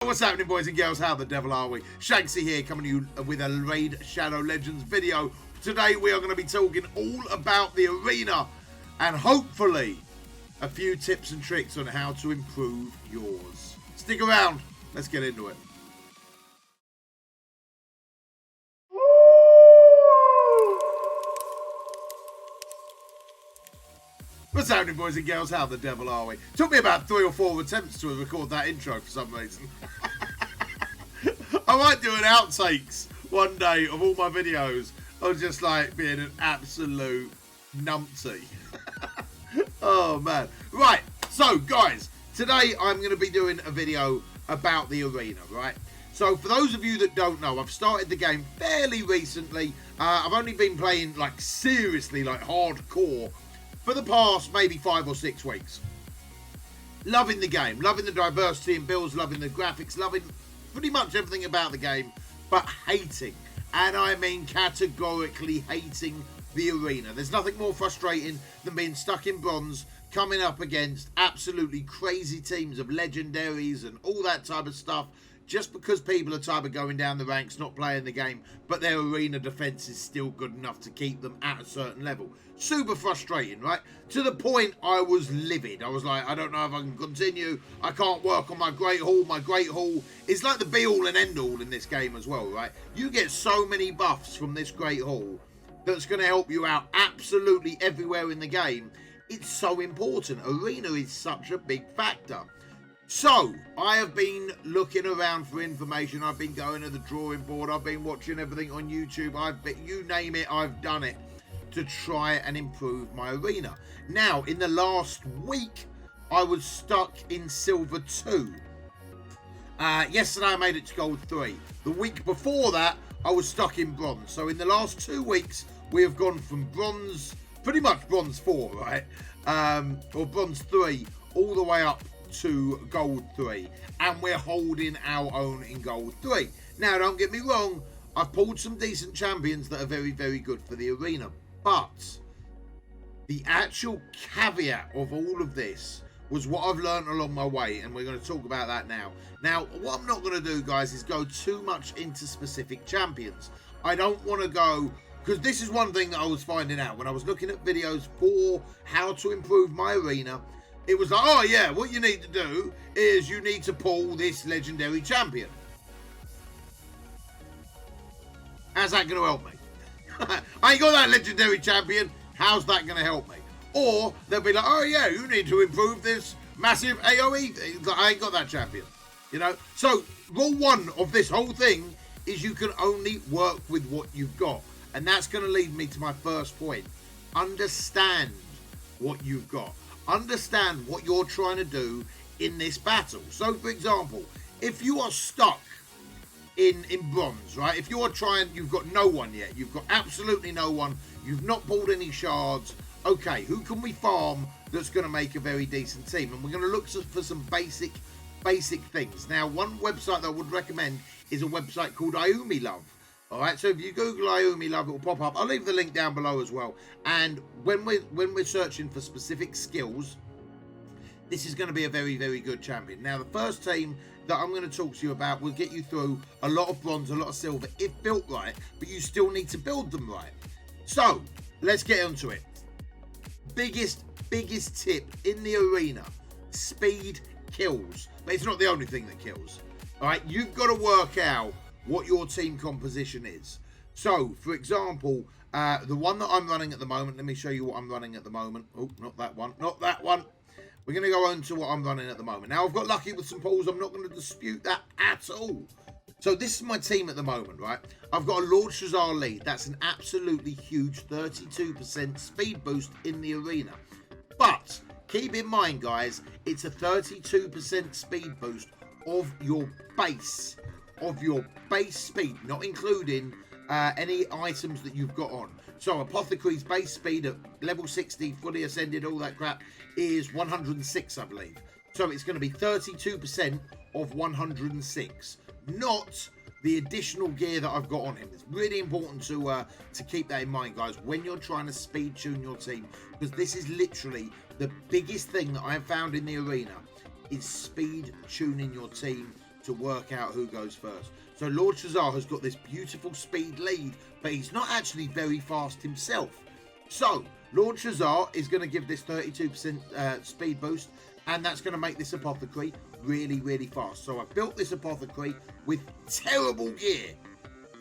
What's happening, boys and girls? How the devil are we? Shanksy here, coming to you with a Raid Shadow Legends video. Today we are going to be talking all about the arena and hopefully a few tips and tricks on how to improve yours. Stick around, let's get into it. What's happening, boys and girls? How the devil are we? Took me about 3 or 4 attempts to record that intro for some reason. I might do an outtakes one day of all my videos of just like being an absolute numpty. Oh man. Right, so guys, today I'm going to be doing a video about the arena, right? So for those of you that don't know, I've started the game fairly recently. I've only been playing like seriously, like hardcore for the past maybe 5 or 6 weeks. Loving the game, loving the diversity in builds, loving the graphics, loving pretty much everything about the game, but hating, and I mean categorically hating the arena. There's nothing more frustrating than being stuck in bronze, coming up against absolutely crazy teams of legendaries and all that type of stuff, just because people are type of going down the ranks, not playing the game, but their arena defense is still good enough to keep them at a certain level. Super frustrating, right? To the point I was livid. I was like, I don't know if I can continue. I can't work on my Great Hall. My Great Hall is like the be-all and end-all in this game as well, right? You get so many buffs from this Great Hall that's going to help you out absolutely everywhere in the game. It's so important. Arena is such a big factor. So, I have been looking around for information. I've been going to the drawing board. I've been watching everything on YouTube. You name it, I've done it to try and improve my arena. Now, in the last week, I was stuck in Silver 2. Yesterday, I made it to Gold 3. The week before that, I was stuck in Bronze. So, in the last 2 weeks, we have gone from Bronze, pretty much Bronze 4, right? Or Bronze 3, all the way up to Gold 3, and we're holding our own in Gold 3. Now, don't get me wrong, I've pulled some decent champions that are very, very good for the arena, but the actual caveat of all of this was what I've learned along my way, and we're going to talk about that now. Now, what I'm not going to do, guys, is go too much into specific champions. I don't want to go, because this is one thing that I was finding out when I was looking at videos for how to improve my arena. It was like, oh yeah, what you need to do is you need to pull this legendary champion. How's that going to help me? I ain't got that legendary champion. How's that going to help me? Or they'll be like, oh yeah, you need to improve this massive AoE thing. Like, I ain't got that champion. You know? So, rule 1 of this whole thing is you can only work with what you've got. And that's going to lead me to my first point. Understand what you've got. Understand what you're trying to do in this battle. So, for example, if you are stuck in bronze, right? If you're trying, you've got no one yet. You've got absolutely no one. You've not pulled any shards. Okay, who can we farm that's going to make a very decent team? And we're going to look for some basic things. Now, one website that I would recommend is a website called Ayumi Love. All right, so if you Google Ayumi Love, it will pop up. I'll leave the link down below as well. And when we're searching for specific skills, this is going to be a very, very good champion. Now, the first team that I'm going to talk to you about will get you through a lot of bronze, a lot of silver, if built right, but you still need to build them right. So, let's get onto it. Biggest tip in the arena, speed kills. But it's not the only thing that kills. All right, you've got to work out what your team composition is. So, for example, the one that I'm running at the moment, let me show you what I'm running at the moment. Oh, not that one, not that one. We're going to go on to what I'm running at the moment. Now, I've got lucky with some pulls. I'm not going to dispute that at all. So, this is my team at the moment, right? I've got a Lord Shazar lead. That's an absolutely huge 32% speed boost in the arena. But, keep in mind, guys, it's a 32% speed boost of your base. Of your base speed, not including any items that you've got on. So Apothecary's base speed at level 60, fully ascended, all that crap, is 106, I believe. So it's going to be 32% of 106, not the additional gear that I've got on him. It's really important to keep that in mind, guys, when you're trying to speed tune your team, because this is literally the biggest thing that I have found in the arena is speed tuning your team to work out who goes first. So Lord Shazar has got this beautiful speed lead, but he's not actually very fast himself. So Lord Shazar is going to give this 32% speed boost, and that's going to make this apothecary really, really fast. So I've built this apothecary with terrible gear.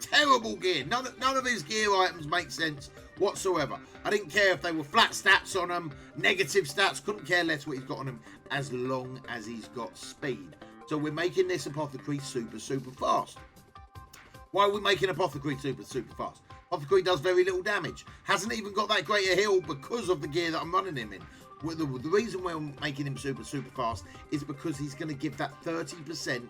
Terrible gear. None of his gear items make sense whatsoever. I didn't care if they were flat stats on them, negative stats, couldn't care less what he's got on him, as long as he's got speed. So we're making this apothecary super, super fast. Why are we making apothecary super, super fast? Apothecary does very little damage. Hasn't even got that great a heal because of the gear that I'm running him in. The reason we're making him super, super fast is because he's going to give that 30%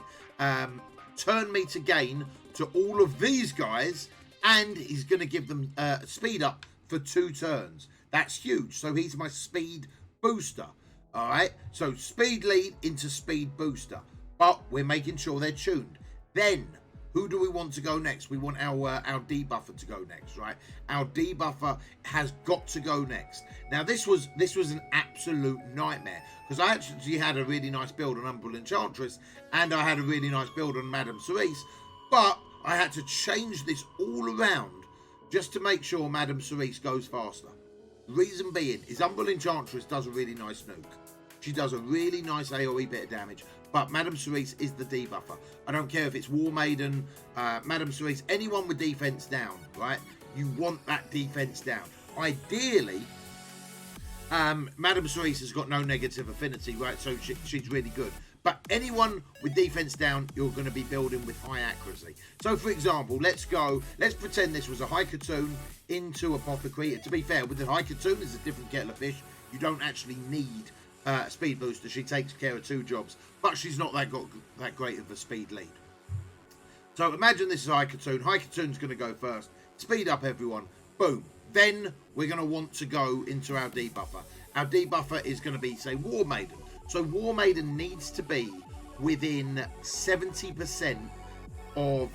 turn meter gain to all of these guys, and he's going to give them speed up for 2 turns. That's huge. So he's my speed booster. All right. So speed lead into speed booster, but we're making sure they're tuned. Then who do we want to go next? We want our debuffer to go next, right? Our debuffer has got to go next. Now this was an absolute nightmare, because I actually had a really nice build on Umbral Enchantress, and I had a really nice build on Madame Cerise, but I had to change this all around just to make sure Madame Cerise goes faster. The reason being is Umbral Enchantress does a really nice nuke. She does a really nice AoE bit of damage, but Madame Cerise is the debuffer. I don't care if it's War Maiden, Madame Cerise, anyone with defense down, right? You want that defense down. Ideally, Madame Cerise has got no negative affinity, right? So she's really good. But anyone with defense down, you're going to be building with high accuracy. So, for example, let's pretend this was a Haikatoon into Apothecary. To be fair, with the Haikatoon, it's a different kettle of fish. You don't actually need speed booster. She takes care of 2 jobs, but she's not that great of a speed lead. So imagine this is Haikatoon. Haikatoon's going to go first. Speed up, everyone. Boom. Then we're going to want to go into our debuffer. Our debuffer is going to be, say, War Maiden. So War Maiden needs to be within 70% of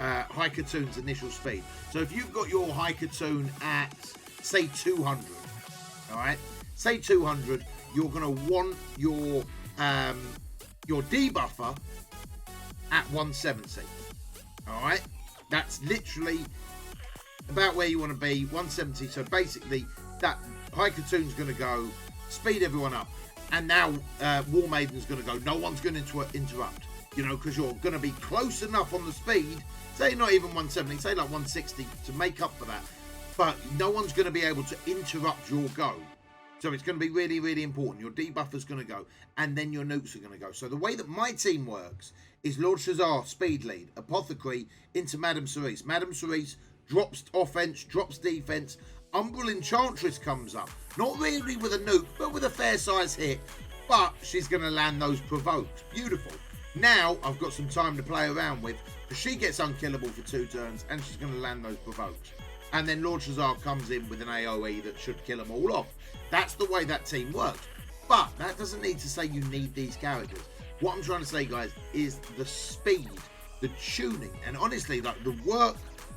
Haikatoon's initial speed. So if you've got your Haikatoon at, say, 200, all right? Say 200, you're going to want your debuffer at 170. All right, that's literally about where you want to be, 170. So basically, that Haikatoon's going to go, speed everyone up, and now War Maiden's going to go. No one's going to interrupt, you know, because you're going to be close enough on the speed. Say not even 170, say like 160 to make up for that. But no one's going to be able to interrupt your go. So it's going to be really, really important. Your debuffer's going to go, and then your nukes are going to go. So the way that my team works is Lord Shazar, speed lead, Apothecary into Madame Cerise. Madame Cerise drops offense, drops defense. Umbral Enchantress comes up. Not really with a nuke, but with a fair size hit. But she's going to land those provokes. Beautiful. Now I've got some time to play around with, because she gets unkillable for 2 turns, and she's going to land those provokes. And then Lord Shazar comes in with an AoE that should kill them all off. That's the way that team works. But that doesn't need to say you need these characters. What I'm trying to say, guys, is the speed, the tuning, and honestly, like the work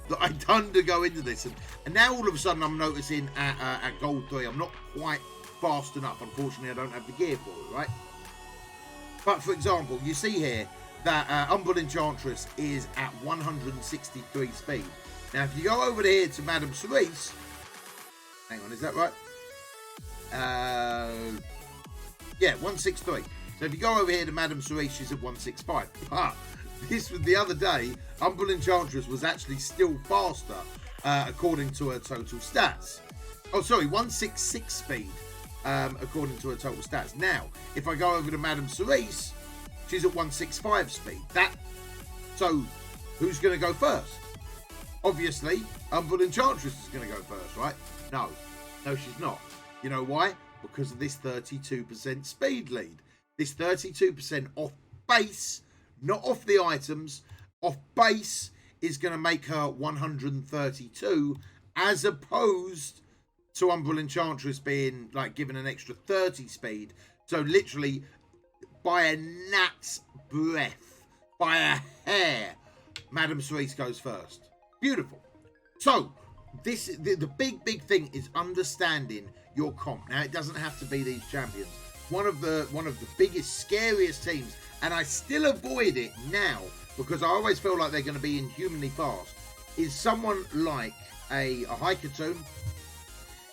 that I've done to go into this. And now all of a sudden I'm noticing at Gold 3, I'm not quite fast enough. Unfortunately, I don't have the gear for it, right? But for example, you see here that Umbral Enchantress is at 163 speed. Now, if you go over here to Madame Cerise, hang on, is that right? Yeah, 163. So if you go over here to Madame Cerise, she's at 165. But this was the other day, Umbral Enchantress was actually still faster, according to her total stats. Oh, sorry, 166 speed, according to her total stats. Now, if I go over to Madame Cerise, she's at 165 speed. So, who's going to go first? Obviously, Umbral Enchantress is going to go first, right? No, she's not. You know why? Because of this 32% speed lead. This 32% off base, not off the items, off base is going to make her 132, as opposed to Umbral Enchantress being like given an extra 30 speed. So literally, by a gnat's breath, by a hair, Madame Cerise goes first. Beautiful. So the big thing is understanding your comp. Now, it doesn't have to be these champions. One of the biggest, scariest teams and I still avoid it now because I always feel like they're going to be inhumanly fast, is someone like a Haikatoon.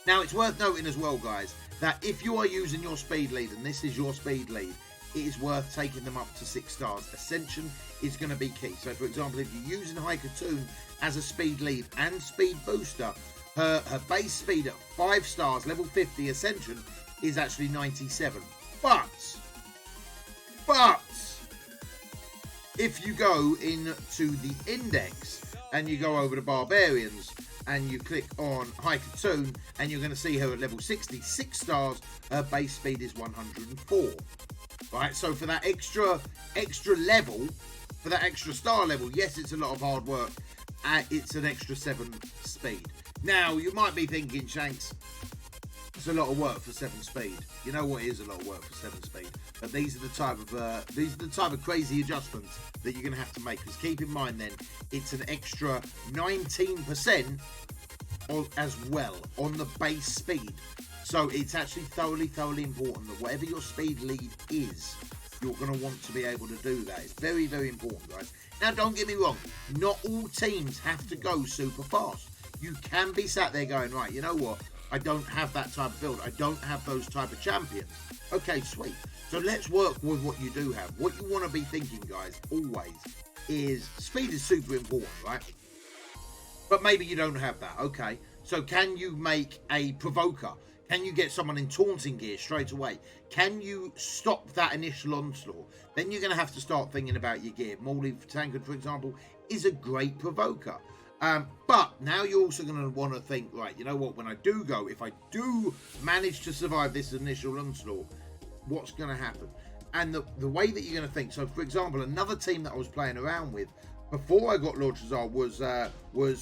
Now, it's worth noting as well, guys, that if you are using your speed lead, and this is your speed lead, it is worth taking them up to 6 stars. Ascension is going to be key. So, for example, if you're using Haikatoon as a speed lead and speed booster, her base speed at 5 stars, level 50 Ascension, is actually 97. But, if you go into the index and you go over to Barbarians and you click on Haikatoon, and you're going to see her at level 60, 6 stars, her base speed is 104. Right, so for that extra level, for that extra star level, yes, it's a lot of hard work. It's an extra 7 speed. Now, you might be thinking, Shanks, it's a lot of work for 7 speed. You know what is a lot of work for 7 speed. But these are the type of crazy adjustments that you're going to have to make. Because keep in mind, then, it's an extra 19% as well on the base speed. So it's actually thoroughly important that whatever your speed lead is, you're going to want to be able to do that. It's very, very important, guys. Now, don't get me wrong. Not all teams have to go super fast. You can be sat there going, right, you know what? I don't have that type of build. I don't have those type of champions. Okay, sweet. So let's work with what you do have. What you want to be thinking, guys, always, is speed is super important, right? But maybe you don't have that. Okay. So can you make a provoker? Can you get someone in taunting gear straight away? Can you stop that initial onslaught? Then you're going to have to start thinking about your gear. Morley Tankard, for example, is a great provoker. But now you're also going to want to think, right, you know what, when I do go, if I do manage to survive this initial onslaught, what's going to happen? And the way that you're going to think, so for example, another team that I was playing around with before I got Lord Shazar was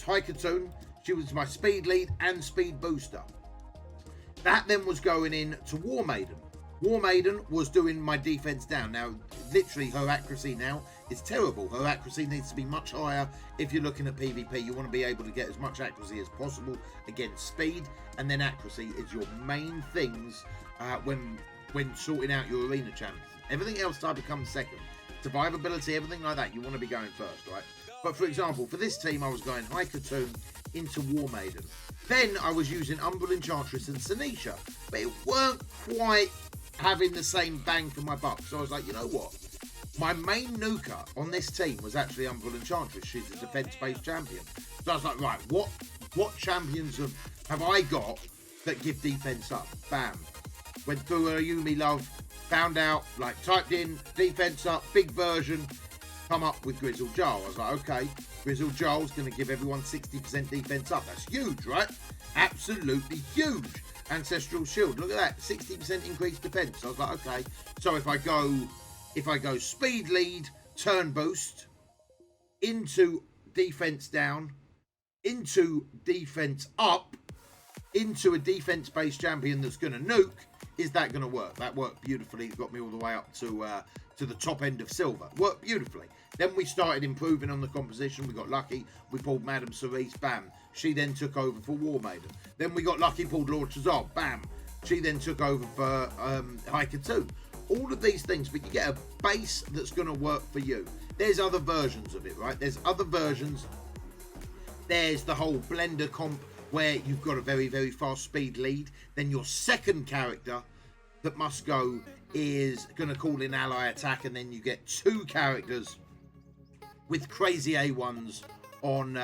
Haikatoon. She was my speed lead and speed booster. That then was going in to War Maiden. War Maiden was doing my defense down. Now, literally, her accuracy now is terrible. Her accuracy needs to be much higher. If you're looking at PvP, you want to be able to get as much accuracy as possible. Again, speed and then accuracy is your main things when sorting out your arena champions. Everything else type of comes second. Survivability, everything like that, you want to be going first, right? But for example, for this team, I was going Haikatoon into War Maiden. Then I was using Umbral Enchantress and Sinisha, but it weren't quite having the same bang for my buck. So I was like, you know what? My main nuker on this team was actually Umbral Enchantress. She's a defense-based champion. So I was like, right, what champions have I got that give defense up? Bam. Went through a Yumi Love, found out, like typed in defense up, big version, come up with Grizzled Joel. I was like, okay, Grizzled Joel's going to give everyone 60% defense up. That's huge, right? Absolutely huge. Ancestral Shield, look at that, 60% increased defense. I was like, okay, so if I go speed lead, turn boost, into defense down, into defense up, into a defense-based champion that's going to nuke, is that going to work? That worked beautifully. It got me all the way up to the top end of silver. Worked beautifully. Then we started improving on the composition. We got lucky. We pulled Madame Cerise. Bam. She then took over for War Maiden. Then we got lucky. Pulled Lord Shazar. Bam. She then took over for Haikatoon. All of these things, but you get a base that's going to work for you. There's other versions of it, right? There's other versions. There's the whole blender comp where you've got a very, very fast speed lead. Then your second character that must go is going to call in ally attack, and then you get 2 characters with crazy A1s on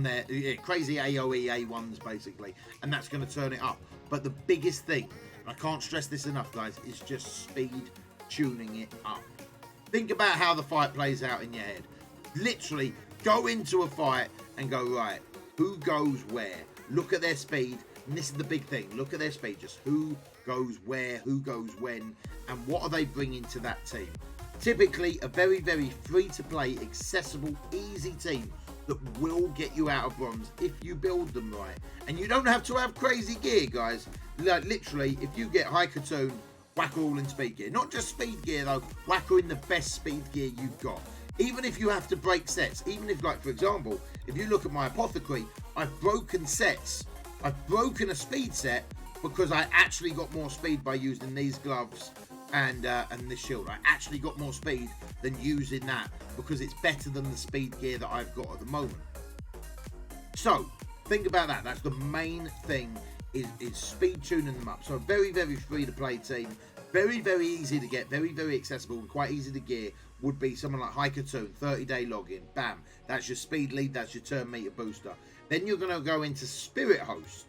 their crazy AoE A1s basically, and that's going to turn it up. But the biggest thing, and I can't stress this enough, guys, is just speed tuning it up. Think about how the fight plays out in your head. Literally go into a fight and go, right, who goes where? Look at their speed, and this is the big thing. Look at their speed, just who goes where, who goes when, and what are they bringing to that team. Typically a very, very free-to-play, accessible, easy team that will get you out of bronze if you build them right. And you don't have to have crazy gear, guys. Like, literally, if you get Haikatoon, whack her all in speed gear. Not just speed gear, though. Whack her in the best speed gear you've got. Even if you have to break sets, even if, like, for example, if you look at my apothecary, I've broken sets. I've broken a speed set because I actually got more speed by using these gloves and this shield. I actually got more speed than using that because it's better than the speed gear that I've got at the moment. So think about that. That's the main thing, is speed tuning them up. So a very, very free to play team, very, very easy to get, very, very accessible and quite easy to gear would be someone like Haikatoon. 30-day login, bam, that's your speed lead, that's your turn meter booster. Then you're going to go into Spirit Host.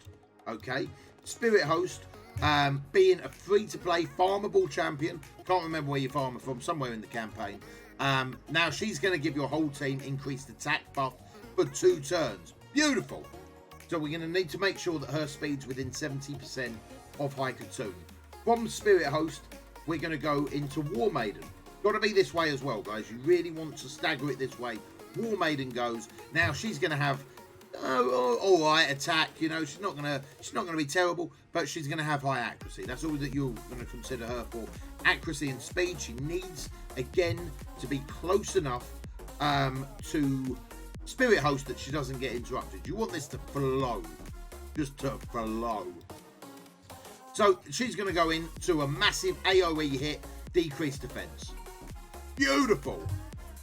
Okay, Spirit Host, being a free-to-play farmable champion. Can't remember where you farm from, somewhere in the campaign. Now she's going to give your whole team increased attack buff for 2 turns. Beautiful. So we're going to need to make sure that her speed's within 70% of Haikatoon. From Spirit Host, we're going to go into War Maiden. Got to be this way as well, guys. You really want to stagger it this way. War Maiden goes. Now she's going to have all right attack. You know, she's not going to be terrible, but she's going to have high accuracy. That's all that you're going to consider her for. Accuracy and speed. She needs again to be close enough to Spirit Host that she doesn't get interrupted. You want this to flow, just to flow. So she's going to go into a massive AoE hit, decreased defense. Beautiful.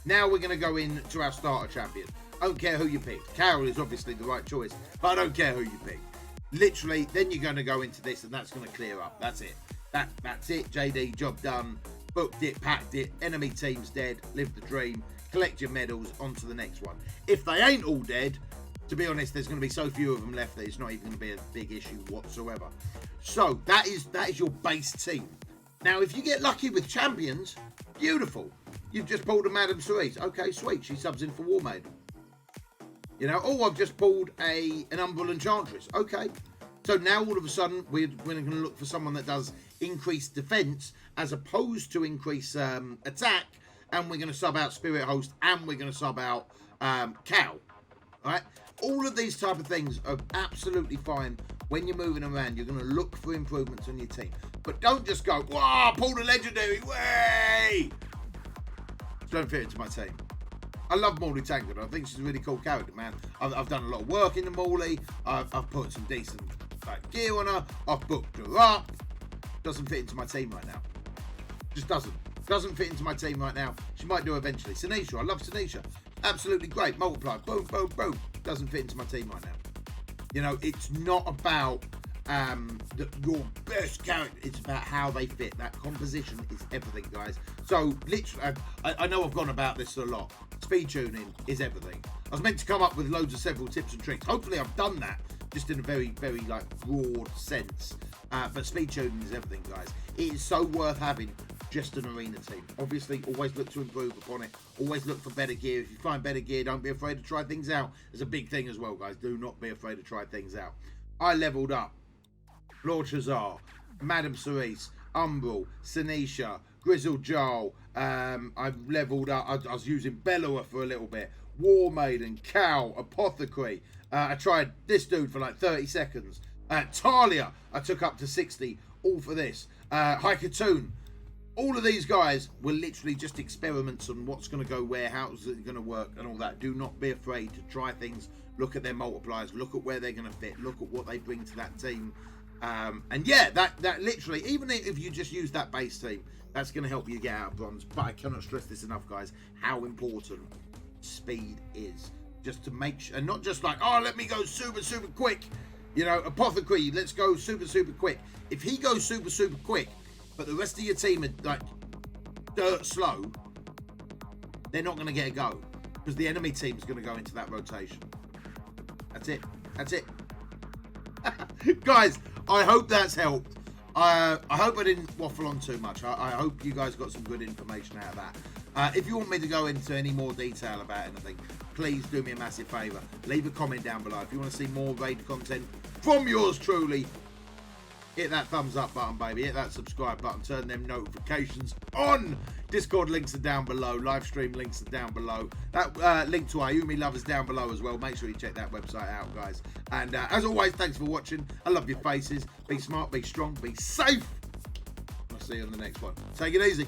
Now we're going to go into our starter champion. I don't care who you pick. Carol is obviously the right choice, but I don't care who you pick. Literally, then you're going to go into this, and that's going to clear up. That's it. That's it. JD, job done. Booked it, packed it. Enemy team's dead. Live the dream. Collect your medals. On to the next one. If they ain't all dead, to be honest, there's going to be so few of them left that it's not even going to be a big issue whatsoever. So that is your base team. Now, if you get lucky with champions, beautiful. You've just pulled a Madame Cerise. Okay, sweet. She subs in for War Maiden. You know, oh, I've just pulled an Umbral Enchantress. Okay. So now all of a sudden we're going to look for someone that does increased defense as opposed to increase attack, and we're going to sub out Spirit Host, and we're going to sub out Cow. All right. All of these type of things are absolutely fine when you're moving around. You're going to look for improvements on your team, but don't just go, "Wow, pulled a legendary!" Way. Don't fit into my team. I love Morley Tankard. I think she's a really cool character, man. I've done a lot of work in the Morley. I've put some decent gear on her. I've booked her up. Doesn't fit into my team right now. Just doesn't. Doesn't fit into my team right now. She might do eventually. Sinisha, I love Sinisha. Absolutely great. Multiply. Boom, boom, boom. Doesn't fit into my team right now. You know, it's not about your best character. It's about how they fit. That composition is everything, guys. So literally, I know I've gone about this a lot. Speed tuning is everything. I was meant to come up with loads of several tips and tricks. Hopefully I've done that, just in a very, very like broad sense. But speed tuning is everything, guys. It is so worth having just an arena team. Obviously, always look to improve upon it. Always look for better gear. If you find better gear, don't be afraid to try things out. It's a big thing as well, guys. Do not be afraid to try things out. I leveled up Lord Shazar, Madame Cerise, Umbral, Sinisha, Grizzled Joel. I've leveled up. I was using Bellower for a little bit. War Maiden, Cow, Apothecary. I tried this dude for like 30 seconds. Talia, I took up to 60. All for this. Haikatoon. All of these guys were literally just experiments on what's going to go where, how's it going to work, and all that. Do not be afraid to try things. Look at their multipliers. Look at where they're going to fit. Look at what they bring to that team. And yeah, that literally, even if you just use that base team, that's going to help you get out of bronze. But I cannot stress this enough, guys, how important speed is. Just to make sure, and not just like, oh, let me go super, super quick. You know, Apothecary, let's go super, super quick. If he goes super, super quick, but the rest of your team are like dirt slow, they're not going to get a go. Because the enemy team's going to go into that rotation. That's it. That's it. Guys, I hope that's helped. I hope I didn't waffle on too much. I hope you guys got some good information out of that. If you want me to go into any more detail about anything, please do me a massive favour. Leave a comment down below. If you want to see more raid content from yours truly, hit that thumbs up button, baby. Hit that subscribe button. Turn them notifications on. Discord links are down below. Live stream links are down below. That link to Ayumi Love is down below as well. Make sure you check that website out, guys. And as always, thanks for watching. I love your faces. Be smart, be strong, be safe. I'll see you on the next one. Take it easy.